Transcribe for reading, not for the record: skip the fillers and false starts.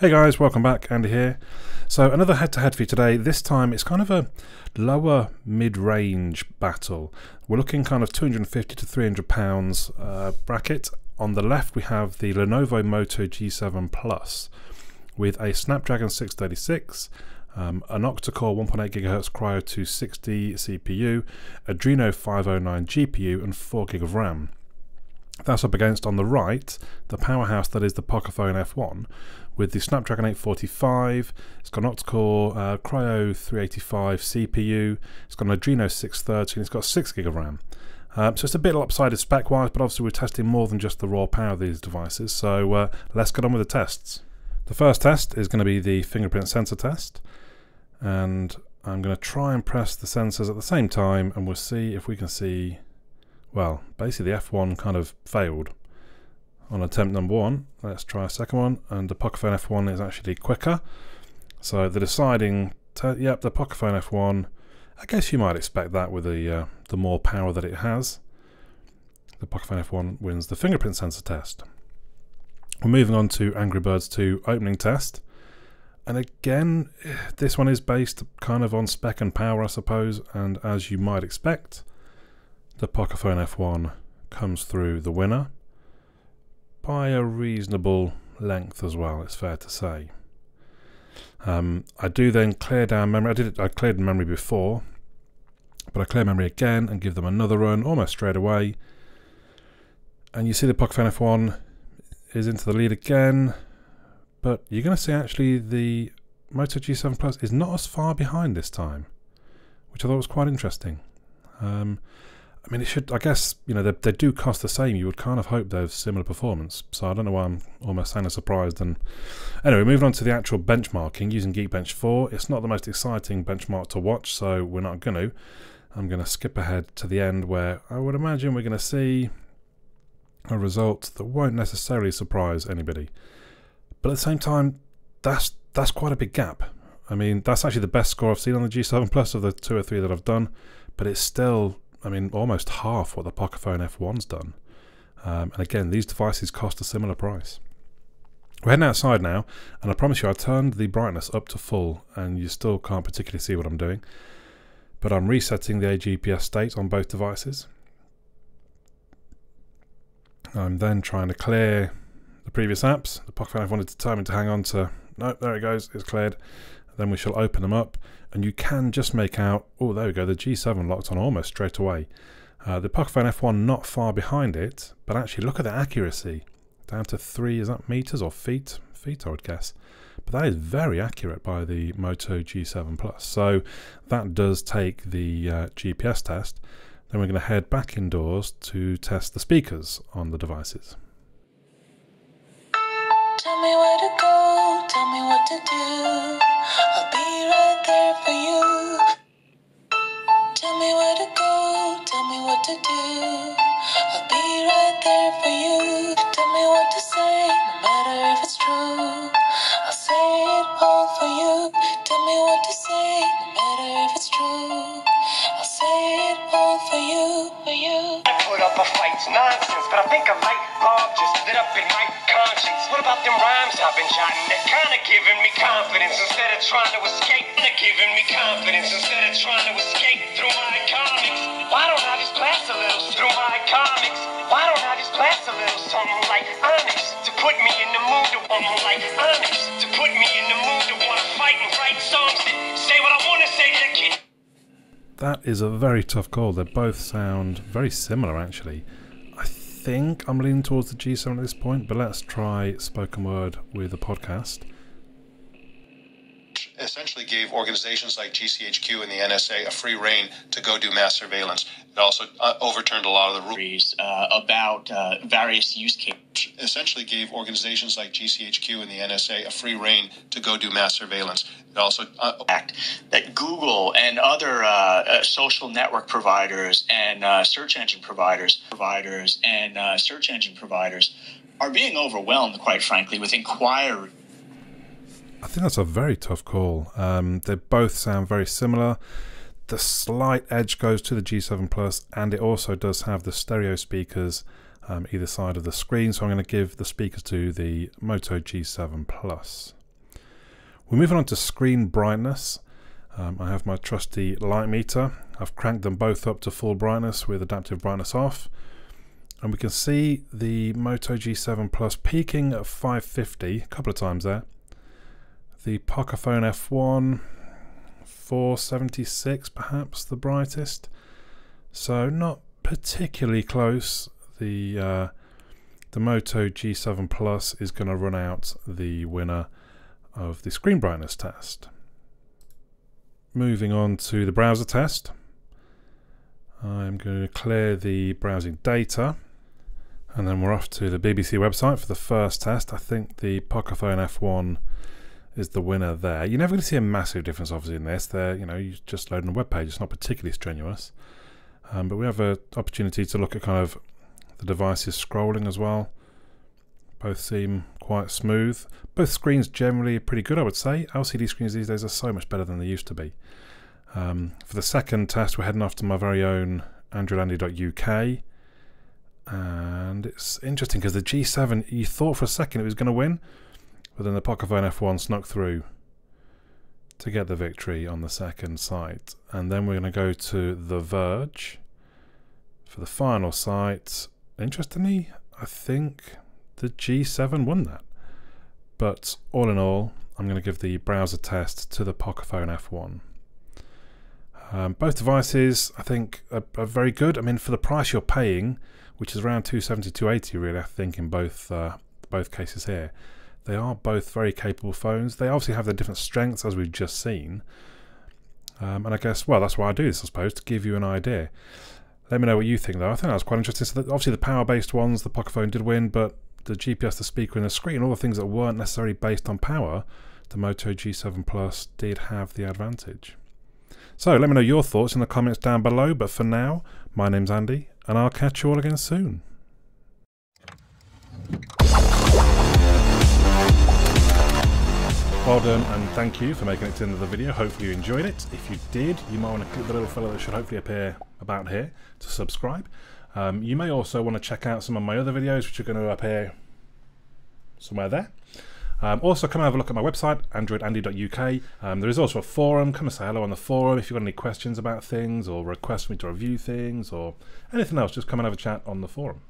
Hey guys, welcome back, Andy here. So another head-to-head for you today. This time it's kind of a lower mid-range battle. We're looking kind of 250 to 300 pounds bracket. On the left we have the Lenovo Moto G7 Plus with a Snapdragon 636, an octa-core 1.8 GHz Cryo 260 CPU, Adreno 509 GPU and 4 GB of RAM. That's up against, on the right, the powerhouse that is the Pocophone F1 with the Snapdragon 845. It's got an octa-core Cryo 385 CPU. It's got an Adreno 630 and it's got 6 GB of RAM. So it's a bit lopsided spec-wise, but obviously we're testing more than just the raw power of these devices. So let's get on with the tests. The first test is going to be the fingerprint sensor test, and I'm going to try and press the sensors at the same time, and we'll see if we can see. Well, basically the F1 kind of failed on attempt number one. Let's try a second one, and the Pocophone F1 is actually quicker. So the deciding, yep, the Pocophone F1, I guess you might expect that with the more power that it has. The Pocophone F1 wins the fingerprint sensor test. We're moving on to Angry Birds 2 opening test. And again, this one is based kind of on spec and power, I suppose, and as you might expect, the Pocophone F1 comes through the winner by a reasonable length as well, it's fair to say. I do then clear down memory. I cleared memory before, but I clear memory again and give them another run almost straight away. And you see the Pocophone F1 is into the lead again, but you're going to see actually the Moto G7 Plus is not as far behind this time, which I thought was quite interesting. I mean, it should, I guess, you know, they do cost the same. You would kind of hope they have similar performance. So I don't know why I'm almost kind of surprised. And anyway, moving on to the actual benchmarking using Geekbench 4. It's not the most exciting benchmark to watch, so we're not going to. I'm going to skip ahead to the end where I would imagine we're going to see a result that won't necessarily surprise anybody. But at the same time, that's quite a big gap. I mean, that's actually the best score I've seen on the G7 Plus of the 2 or 3 that I've done, but it's still, I mean, almost half what the Pocophone F1's done. And again, these devices cost a similar price. We're heading outside now, and I promise you I turned the brightness up to full, and you still can't particularly see what I'm doing. But I'm resetting the AGPS state on both devices. I'm then trying to clear the previous apps. The Pocophone F1 is determined to hang on to, no, there it goes, it's cleared. Then we shall open them up, and you can just make out, oh, there we go, the G7 locked on almost straight away. The Pocophone F1 not far behind it, but actually look at the accuracy. Down to 3, is that meters or feet? Feet, I would guess. But that is very accurate by the Moto G7 Plus. So that does take the GPS test. Then we're going to head back indoors to test the speakers on the devices. Tell me where to go, tell me what to do. I'll be right there for you. Tell me where to go, tell me what to do. I'll be right there for you. Tell me what to say, no matter if it's true. I'll say it all for you. Tell me what to say, no matter if it's true. I'll say it all for you, for you. I put up a fight's nonsense, but I think a light bulb just lit up in my conscience. What about them rhymes I've been jotting? They're kinda giving me confidence instead of trying to escape. They're giving me confidence instead of trying to escape through my comics. Why don't I just blast a little through my comics? Why don't I just blast a little something like Onyx to put me in the mood to something like Onyx to put me in the mood to want to fight and write songs that say what I want to say to the kid. That is a very tough call. They both sound very similar, actually. I think I'm leaning towards the G7 at this point, but let's try spoken word with a podcast. Essentially gave organizations like GCHQ and the NSA a free rein to go do mass surveillance. It also overturned a lot of the rules about various use cases. Essentially gave organizations like GCHQ and the NSA a free rein to go do mass surveillance. It also that Google and other social network providers and search engine providers are being overwhelmed, quite frankly, with inquiry. I think that's a very tough call. They both sound very similar. The slight edge goes to the G7 Plus, and it also does have the stereo speakers either side of the screen, so I'm going to give the speakers to the Moto G7 Plus. We're moving on to screen brightness. I have my trusty light meter. I've cranked them both up to full brightness with adaptive brightness off. And we can see the Moto G7 Plus peaking at 550 a couple of times there. The Pocophone F1, 476 perhaps the brightest. So not particularly close. The Moto G7 Plus is going to run out the winner of the screen brightness test. Moving on to the browser test. I'm going to clear the browsing data, and then we're off to the BBC website for the first test. I think the Pocophone F1 is the winner there. You're never going to see a massive difference obviously in this. You're just loading a web page. It's not particularly strenuous. But we have an opportunity to look at kind of the devices scrolling as well. Both seem quite smooth. Both screens generally are pretty good, I would say. LCD screens these days are so much better than they used to be. For the second test, we're heading off to my very own AndroidAndy.uk. And it's interesting because the G7, you thought for a second it was going to win, but then the Pocophone F1 snuck through to get the victory on the second site. And then we're going to go to The Verge for the final site. Interestingly, I think the G7 won that. But all in all, I'm going to give the browser test to the Pocophone F1. Both devices, I think, are very good. I mean, for the price you're paying, which is around $270, $280 really, I think, in both cases here, they are both very capable phones. They obviously have their different strengths, as we've just seen. And I guess, well, that's why I do this, I suppose, to give you an idea. Let me know what you think, though. I think that was quite interesting. So obviously the power-based ones, the Pocophone did win, but the GPS, the speaker, and the screen, all the things that weren't necessarily based on power, the Moto G7 Plus did have the advantage. So let me know your thoughts in the comments down below. But for now, my name's Andy, and I'll catch you all again soon. Well done, and thank you for making it to the end of the video. Hopefully you enjoyed it. If you did, you might want to click the little fella that should hopefully appear about here to subscribe. You may also want to check out some of my other videos, which are going to appear somewhere there. Also, come and have a look at my website, AndroidAndy.uk. There is also a forum. Come and say hello on the forum if you've got any questions about things, or request me to review things, or anything else. Just come and have a chat on the forum.